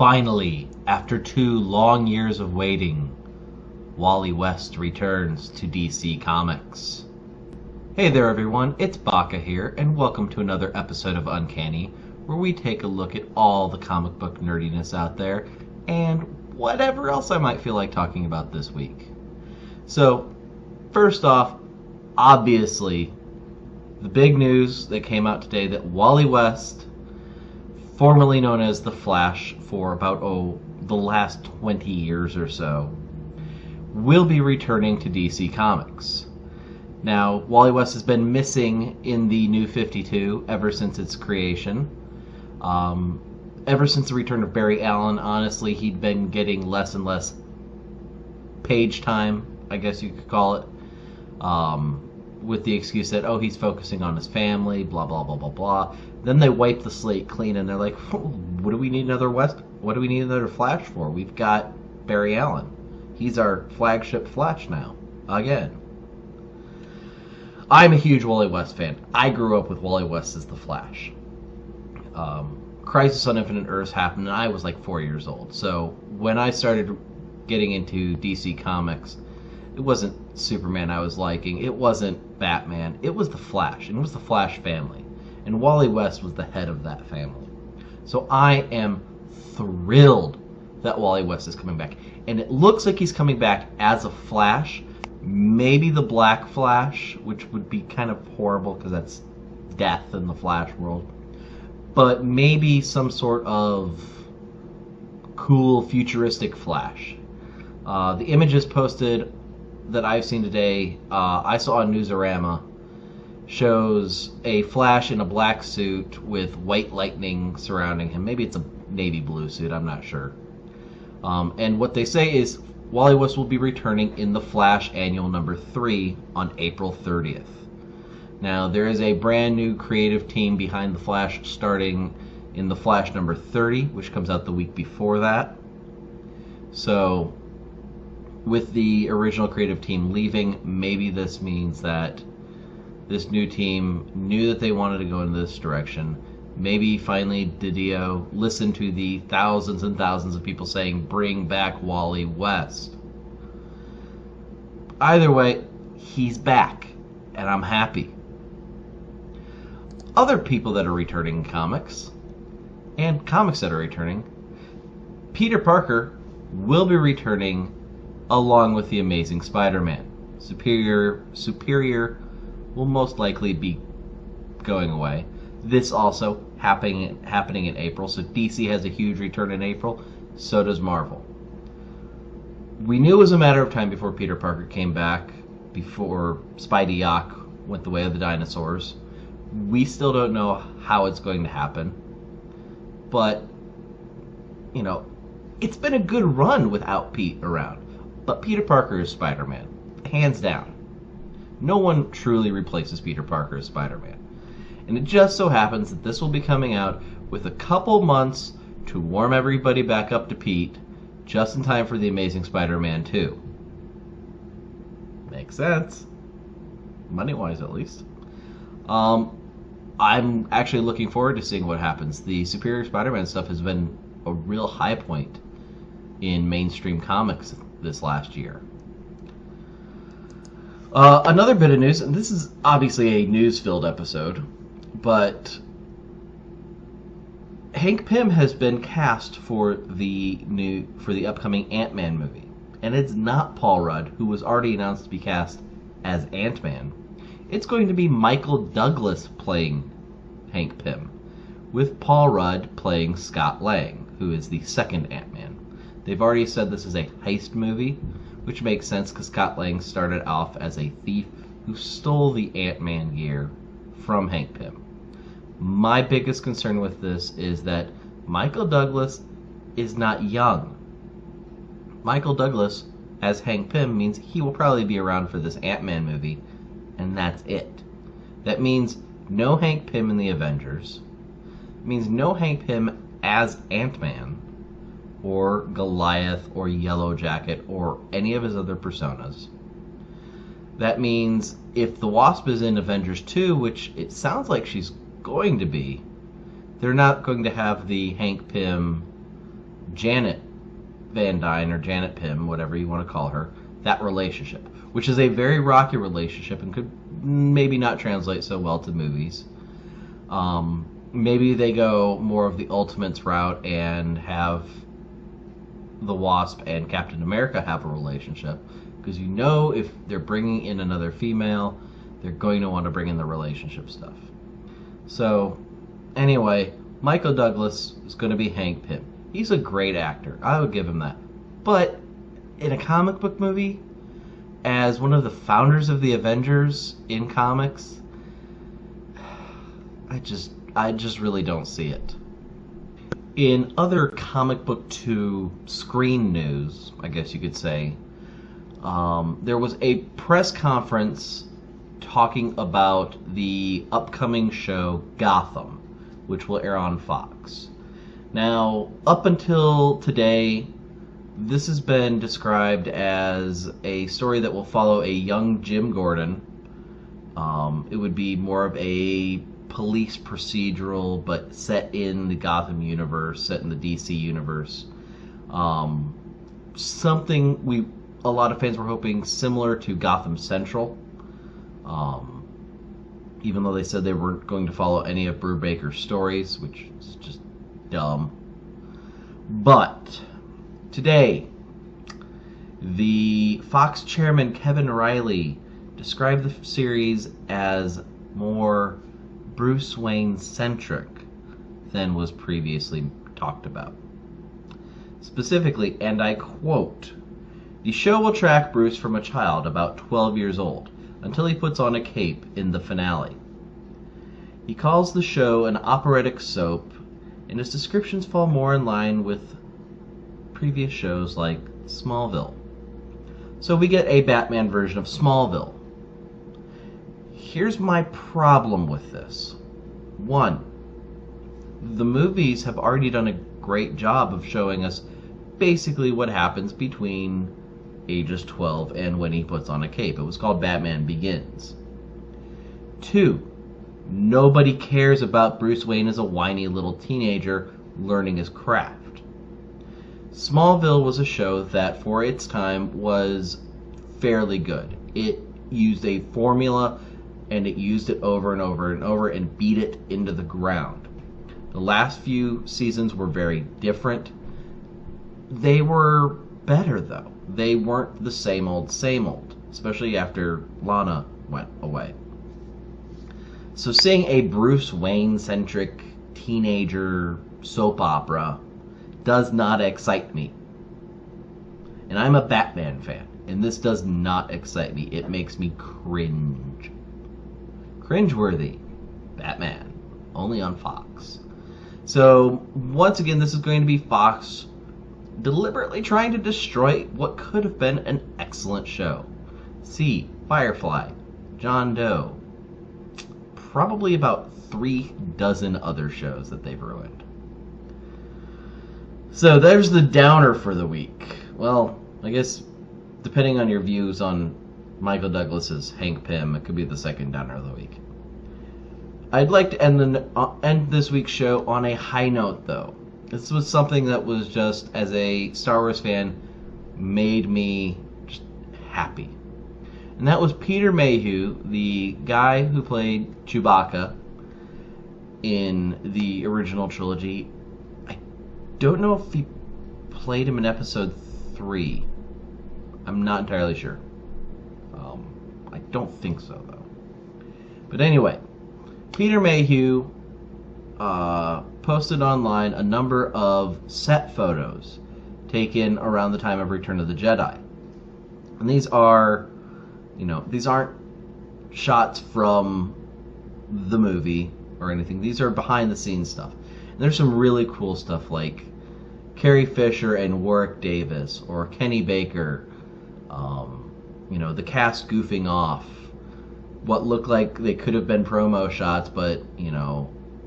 Finally, after 2 long years of waiting, Wally West returns to DC Comics. Hey there everyone, it's Baka here, and welcome to another episode of Uncanny, where we take a look at all the comic book nerdiness out there, and whatever else I might feel like talking about this week. So, first off, obviously, the big news that came out today that Wally West, formerly known as The Flash for about, the last 20 years or so, will be returning to DC Comics. Now, Wally West has been missing in the New 52 ever since its creation. Ever since the return of Barry Allen, honestly, he'd been getting less and less page time, I guess you could call it, with the excuse that, he's focusing on his family, blah, blah, blah, blah, blah. Then they wipe the slate clean and they're like, what do we need another West? What do we need another Flash for? We've got Barry Allen. He's our flagship Flash now, again. I'm a huge Wally West fan. I grew up with Wally West as the Flash. Crisis on Infinite Earths happened and I was like 4 years old. So when I started getting into DC Comics, it wasn't Superman I was liking. It wasn't Batman. It was the Flash. And it was the Flash family. And Wally West was the head of that family. So I am thrilled that Wally West is coming back. And it looks like he's coming back as a Flash. Maybe the Black Flash, which would be kind of horrible because that's death in the Flash world. But maybe some sort of cool futuristic Flash. The images posted that I've seen today, I saw on Newsarama, shows a Flash in a black suit with white lightning surrounding him. Maybe it's a navy blue suit, I'm not sure. And what they say is Wally West will be returning in The Flash Annual number 3 on April 30th. Now, there is a brand new creative team behind The Flash starting in The Flash number 30, which comes out the week before that. So, with the original creative team leaving, maybe this means that this new team knew that they wanted to go in this direction. Maybe finally Didio listened to the thousands and thousands of people saying, bring back Wally West. Either way, he's back, and I'm happy. Other people that are returning in comics, and comics that are returning, Peter Parker will be returning along with the Amazing Spider-Man. Superior will most likely be going away. This also happening in April, so DC has a huge return in April, so does Marvel. We knew it was a matter of time before Peter Parker came back, before Spidey Yock went the way of the dinosaurs. We still don't know how it's going to happen, but, it's been a good run without Pete around. But Peter Parker is Spider-Man, hands down. No one truly replaces Peter Parker as Spider-Man. And it just so happens that this will be coming out with a couple months to warm everybody back up to Pete, just in time for The Amazing Spider-Man 2. Makes sense. Money-wise, at least. I'm actually looking forward to seeing what happens. The Superior Spider-Man stuff has been a real high point in mainstream comics this last year. Another bit of news, and this is obviously a news-filled episode, but Hank Pym has been cast for the upcoming Ant-Man movie, and it's not Paul Rudd, who was already announced to be cast as Ant-Man. It's going to be Michael Douglas playing Hank Pym, with Paul Rudd playing Scott Lang, who is the second Ant-Man. They've already said this is a heist movie, which makes sense because Scott Lang started off as a thief who stole the Ant-Man gear from Hank Pym. My biggest concern with this is that Michael Douglas is not young. Michael Douglas as Hank Pym means he will probably be around for this Ant-Man movie, and that's it. That means no Hank Pym in the Avengers. It means no Hank Pym as Ant-Man, or Goliath, or Yellow Jacket, or any of his other personas. That means if the Wasp is in Avengers 2, which it sounds like she's going to be, they're not going to have the Hank Pym Janet Van Dyne or Janet Pym, whatever you want to call her, that relationship, which is a very rocky relationship and could maybe not translate so well to movies. Maybe they go more of the Ultimates route and have the Wasp and Captain America have a relationship, because you know if they're bringing in another female, they're going to want to bring in the relationship stuff. So, anyway, Michael Douglas is going to be Hank Pym. He's a great actor. I would give him that. But in a comic book movie, as one of the founders of the Avengers in comics, I just really don't see it. In other comic book to screen news, I guess you could say, there was a press conference talking about the upcoming show Gotham, which will air on Fox. Now, up until today, this has been described as a story that will follow a young Jim Gordon. It would be more of a police procedural, but set in the Gotham universe, set in the DC universe. Something a lot of fans were hoping similar to Gotham Central. Even though they said they weren't going to follow any of Brubaker's stories, which is just dumb. But today, the Fox chairman Kevin Reilly described the series as more Bruce Wayne centric than was previously talked about. Specifically, and I quote, "The show will track Bruce from a child about 12 years old until he puts on a cape in the finale. He calls the show an operatic soap, and his descriptions fall more in line with previous shows like Smallville. So we get a Batman version of Smallville. Here's my problem with this. One, the movies have already done a great job of showing us basically what happens between ages 12 and when he puts on a cape. It was called Batman Begins. Two, nobody cares about Bruce Wayne as a whiny little teenager learning his craft. Smallville was a show that, for its time, was fairly good. It used a formula, and it used it over and over and over and beat it into the ground. The last few seasons were very different. They were better, though. They weren't the same old, especially after Lana went away. So seeing a Bruce Wayne-centric teenager soap opera does not excite me. And I'm a Batman fan, and this does not excite me. It makes me cringe. Cringeworthy. Batman. Only on Fox. So, once again, this is going to be Fox deliberately trying to destroy what could have been an excellent show. See Firefly, John Doe, probably about 3 dozen other shows that they've ruined. So there's the downer for the week. Well, I guess depending on your views on Michael Douglas's Hank Pym, it could be the second downer of the week. I'd like to end this week's show on a high note, though. This was something that was just, as a Star Wars fan, made me just happy. And that was Peter Mayhew, the guy who played Chewbacca in the original trilogy. I don't know if he played him in episode 3. I'm not entirely sure. I don't think so, though. But anyway, Peter Mayhew posted online a number of set photos taken around the time of Return of the Jedi. And these are, these aren't shots from the movie or anything. These are behind the scenes stuff. And there's some really cool stuff like Carrie Fisher and Warwick Davis, or Kenny Baker, the cast goofing off. What looked like they could have been promo shots, but,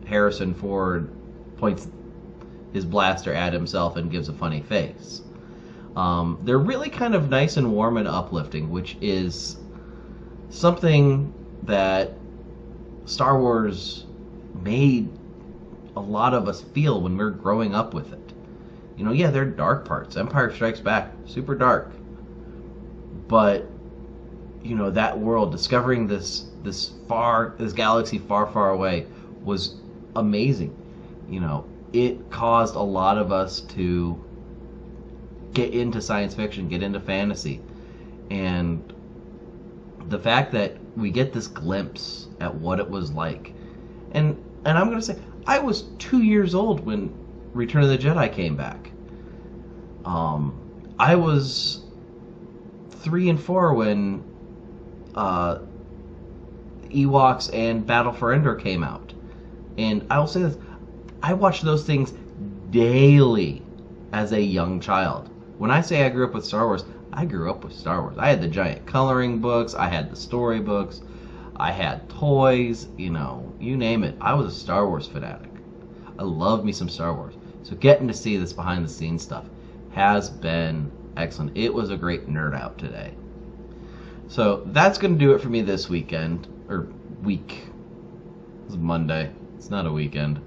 Harrison Ford points his blaster at himself and gives a funny face. They're really kind of nice and warm and uplifting, which is something that Star Wars made a lot of us feel when we were growing up with it. You know, yeah, there are dark parts. Empire Strikes Back, super dark. But, you know, that world, discovering this galaxy far, far away was amazing. You know, it caused a lot of us to get into science fiction, get into fantasy. And the fact that we get this glimpse at what it was like. And I'm going to say, I was 2 years old when Return of the Jedi came back. I was 3 and 4 when Ewoks and Battle for Endor came out. And I will say this, I watched those things daily as a young child. When I say I grew up with Star Wars, I grew up with Star Wars. I had the giant coloring books, I had the story books, I had toys, you know, you name it. I was a Star Wars fanatic. I love me some Star Wars. So getting to see this behind the scenes stuff has been excellent. It was a great nerd out today. So that's going to do it for me this weekend, or week. It's Monday. It's not a weekend.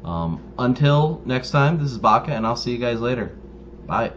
Until next time, this is Baka, and I'll see you guys later. Bye.